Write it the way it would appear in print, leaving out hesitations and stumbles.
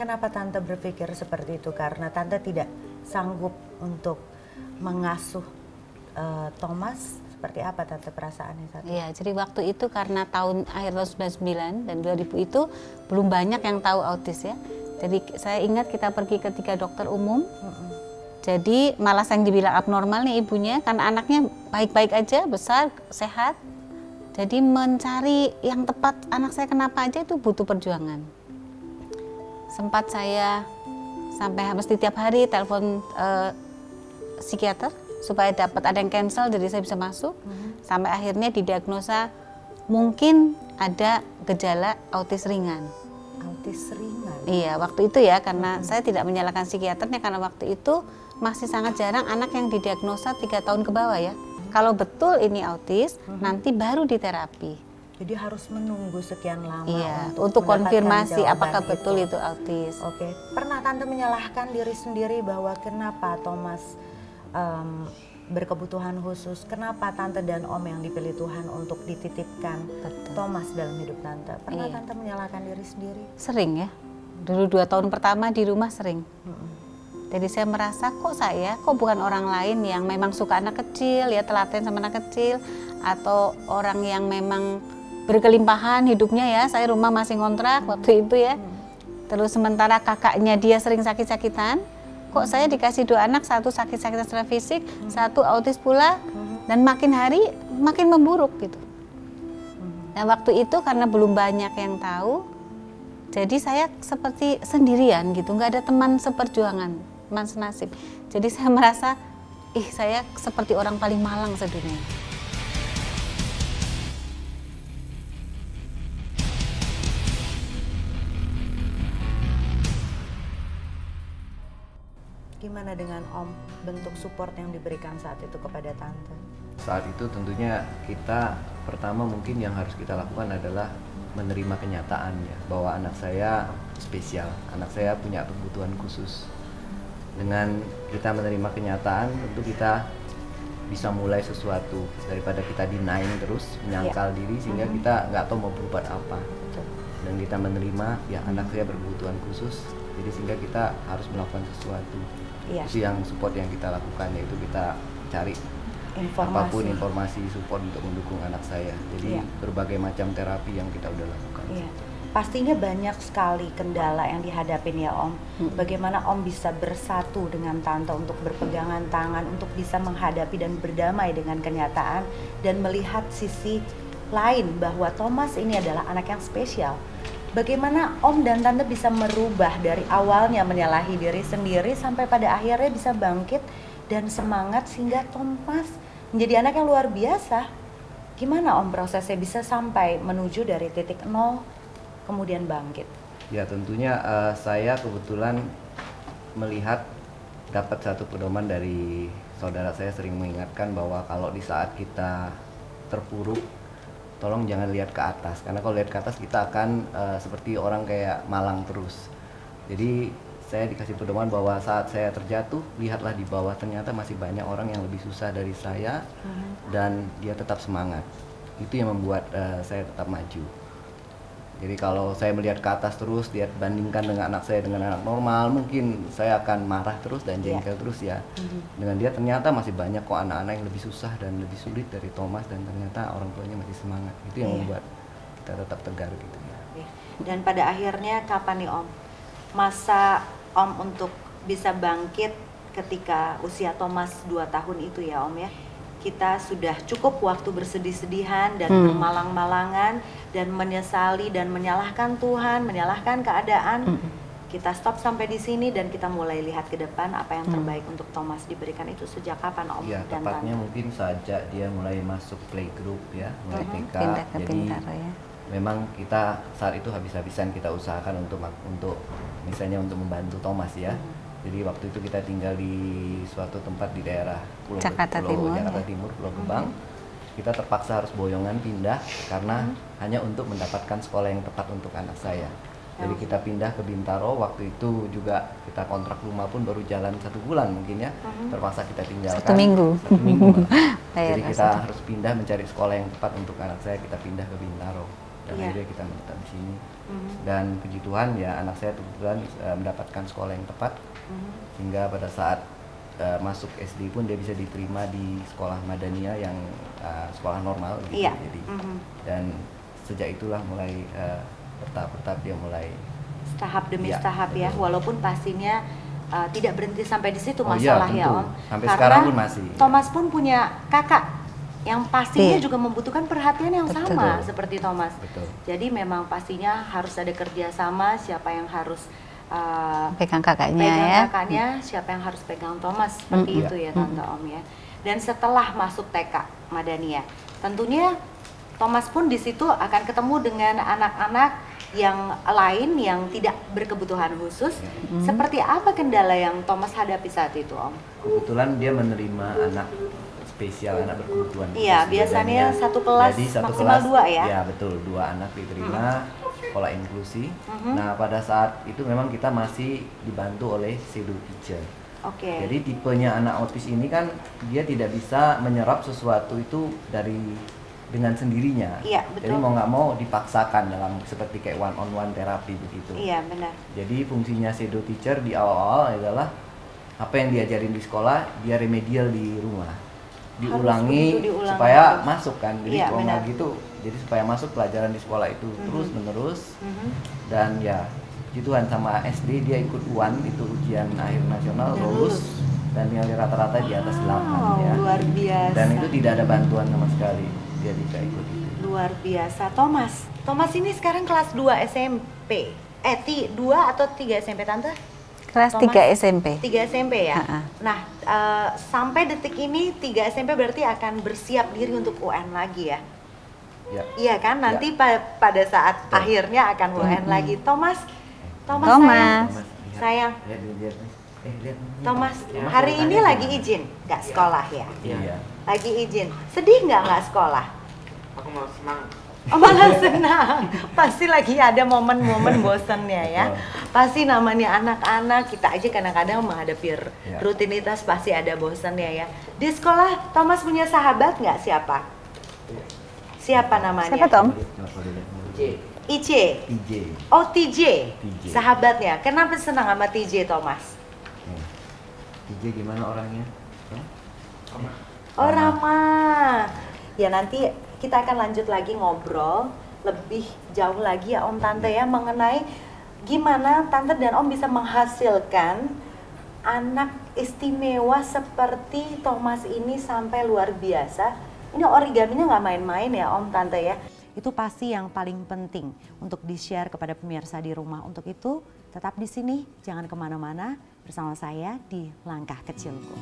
kenapa Tante berpikir seperti itu? Karena Tante tidak sanggup untuk mengasuh Thomas. Seperti apa Tante perasaannya saat itu? Iya, jadi waktu itu karena akhir tahun 99 dan 2000 itu belum banyak yang tahu autis ya. Jadi saya ingat kita pergi ke 3 dokter umum. Jadi malah yang dibilang abnormal nih ibunya, karena anaknya baik-baik aja, besar, sehat. Jadi mencari yang tepat anak saya kenapa aja itu butuh perjuangan. Sempat saya sampai mesti tiap hari telepon psikiater supaya dapat ada yang cancel, jadi saya bisa masuk. Sampai akhirnya didiagnosa mungkin ada gejala autis ringan. Autis ringan? Iya, waktu itu ya, karena saya tidak menyalahkan psikiaternya, karena waktu itu masih sangat jarang anak yang didiagnosa 3 tahun ke bawah ya. Kalau betul ini autis, nanti baru diterapi. Jadi harus menunggu sekian lama untuk konfirmasi apakah betul itu autis. Oke. Pernah Tante menyalahkan diri sendiri bahwa kenapa Thomas berkebutuhan khusus, kenapa Tante dan Om yang dipilih Tuhan untuk dititipkan Thomas dalam hidup Tante? Pernah Tante menyalahkan diri sendiri? Sering ya. Dulu 2 tahun pertama di rumah sering. Jadi saya merasa kok bukan orang lain yang memang suka anak kecil, ya telaten sama anak kecil, atau orang yang memang berkelimpahan hidupnya ya. Saya rumah masih ngontrak waktu itu ya. Terus sementara kakaknya dia sering sakit-sakitan, kok saya dikasih 2 anak, satu sakit-sakitan secara fisik, satu autis pula, dan makin hari makin memburuk gitu. Nah waktu itu karena belum banyak yang tahu, jadi saya seperti sendirian gitu, nggak ada teman seperjuangan, teman senasib. Jadi saya merasa, saya seperti orang paling malang sedunia. Gimana dengan Om, bentuk support yang diberikan saat itu kepada Tante? Saat itu tentunya kita pertama mungkin yang harus kita lakukan adalah menerima kenyataannya bahwa anak saya spesial, anak saya punya kebutuhan khusus. Dengan kita menerima kenyataan, tentu kita bisa mulai sesuatu daripada kita denying terus, menyangkal diri sehingga kita nggak tahu mau berbuat apa. Dan kita menerima ya anak saya berkebutuhan khusus, jadi sehingga kita harus melakukan sesuatu. Itu yang support yang kita lakukan, yaitu kita cari apapun informasi support untuk mendukung anak saya. Jadi berbagai macam terapi yang kita udah lakukan. Pastinya banyak sekali kendala yang dihadapin ya Om. Bagaimana Om bisa bersatu dengan Tante untuk berpegangan tangan, untuk bisa menghadapi dan berdamai dengan kenyataan dan melihat sisi lain bahwa Thomas ini adalah anak yang spesial. Bagaimana Om dan Tante bisa merubah dari awalnya menyalahi diri sendiri sampai pada akhirnya bisa bangkit dan semangat sehingga Thomas menjadi anak yang luar biasa. Gimana Om prosesnya bisa sampai menuju dari titik 0 kemudian bangkit? Ya tentunya saya kebetulan melihat dapat satu pedoman dari saudara saya sering mengingatkan bahwa kalau di saat kita terpuruk, tolong jangan lihat ke atas, karena kalau lihat ke atas kita akan seperti orang kayak malang terus. Jadi saya dikasih pedoman bahwa saat saya terjatuh, lihatlah di bawah, ternyata masih banyak orang yang lebih susah dari saya dan dia tetap semangat. Itu yang membuat saya tetap maju. Jadi kalau saya melihat ke atas terus, lihat bandingkan dengan anak saya dengan anak normal, mungkin saya akan marah terus dan jengkel terus ya. Dengan dia ternyata masih banyak kok anak-anak yang lebih susah dan lebih sulit dari Thomas, dan ternyata orang tuanya masih semangat. Itu yang membuat kita tetap tegar gitu ya. Dan pada akhirnya kapan nih Om masa Om untuk bisa bangkit ketika usia Thomas 2 tahun itu ya Om ya? Kita sudah cukup waktu bersedih-sedihan dan bermalang-malangan dan menyesali dan menyalahkan Tuhan, menyalahkan keadaan. Kita stop sampai di sini dan kita mulai lihat ke depan apa yang terbaik untuk Thomas diberikan. Itu sejak kapan Om ya, dan tepatnya Tante? Mungkin saja dia mulai masuk playgroup ya, mulai TK. Pindah ke Jadi Bintaro ya. memang kita saat itu habis-habisan kita usahakan untuk misalnya untuk membantu Thomas ya. Jadi waktu itu kita tinggal di suatu tempat di daerah Jakarta Timur, Pulau Gebang. Kita terpaksa harus boyongan pindah karena hanya untuk mendapatkan sekolah yang tepat untuk anak saya. Jadi kita pindah ke Bintaro, waktu itu juga kita kontrak rumah pun baru jalan 1 bulan mungkin ya. Terpaksa kita tinggalkan 1 minggu. Satu minggu. Jadi Bayar kita harus pindah mencari sekolah yang tepat untuk anak saya, kita pindah ke Bintaro. dan Iya. akhirnya kita menetap di sini. Dan puji Tuhan ya anak saya kebetulan mendapatkan sekolah yang tepat, sehingga pada saat masuk SD pun dia bisa diterima di sekolah Madania yang sekolah normal gitu. Iya. Jadi dan sejak itulah mulai bertahap-bertahap dia mulai Tahap demi Iya, tahap ya, betul. walaupun pastinya tidak berhenti sampai di situ Oh iya, masalah ya tentu. Om. Sampai Karena sekarang pun masih. Thomas pun punya kakak yang pastinya Iya. juga membutuhkan perhatian yang Betul. sama seperti Thomas. Betul. Jadi memang pastinya harus ada kerjasama, siapa yang harus Pegang kakaknya pegang ya. kakaknya, siapa yang harus pegang Thomas, seperti itu ya Tante Om ya. Dan setelah masuk TK Madania, tentunya Thomas pun di situ akan ketemu dengan anak-anak yang lain yang tidak berkebutuhan khusus. Seperti apa kendala yang Thomas hadapi saat itu, Om? Kebetulan dia menerima anak spesial, anak berkebutuhan khusus. Iya, biasanya Dan satu kelas jadi satu maksimal kelas, 2 ya? Ya betul, 2 anak diterima sekolah inklusi. Nah pada saat itu memang kita masih dibantu oleh shadow teacher. Oke. Jadi tipenya anak autis ini kan dia tidak bisa menyerap sesuatu itu dengan sendirinya. Iya, Jadi betul. mau nggak mau dipaksakan dalam seperti kayak one on one terapi begitu. Iya, benar. Jadi fungsinya shadow teacher di awal-awal adalah apa yang diajarin di sekolah dia remedial di rumah, diulangi begitu diulangi. supaya masuk kan. Jadi Iya, kalau benar. nggak gitu, jadi supaya masuk pelajaran di sekolah itu terus menerus. Dan ya puji Tuhan sama SD dia ikut UAN itu ujian akhir nasional Dan lulus lulus. dan nilai rata-rata di atas 8 Wow, ya. luar biasa. Dan itu tidak ada bantuan sama sekali, dia bisa ikut itu. Luar biasa. Thomas ini sekarang kelas 2 SMP. 2 atau 3 SMP Tante? Kelas Thomas? 3 SMP. 3 SMP ya? Ha-ha. Nah, sampai detik ini 3 SMP berarti akan bersiap diri untuk UN lagi ya? Ya. Iya kan? Nanti pada saat Betul. akhirnya akan UN lagi. Thomas Thomas. sayang. Lihat. Sayang. Lihat. Lihat. Thomas, hari ini lagi izin nggak sekolah ya? Iya. Lagi izin. Sedih nggak sekolah? Aku mau senang. Oh, malah senang. Pasti lagi ada momen-momen bosennya ya. Betul. Pasti namanya anak-anak, kita aja kadang-kadang menghadapi Ya. rutinitas pasti ada bosennya ya. Di sekolah Thomas punya sahabat nggak? Siapa? Siapa namanya? Siapa Tom? C. IC. TJ. Oh, TJ. TJ. Sahabatnya. Kenapa senang sama TJ Thomas? TJ gimana orangnya? Hah? Oh, ramah. Ya nanti kita akan lanjut lagi ngobrol lebih jauh lagi ya Om Tante ya mengenai gimana Tante dan Om bisa menghasilkan anak istimewa seperti Thomas ini sampai luar biasa. Ini origaminya nggak main-main ya Om Tante ya. Itu pasti yang paling penting untuk di-share kepada pemirsa di rumah. Untuk itu tetap di sini, jangan kemana-mana bersama saya di Langkah Kecilku.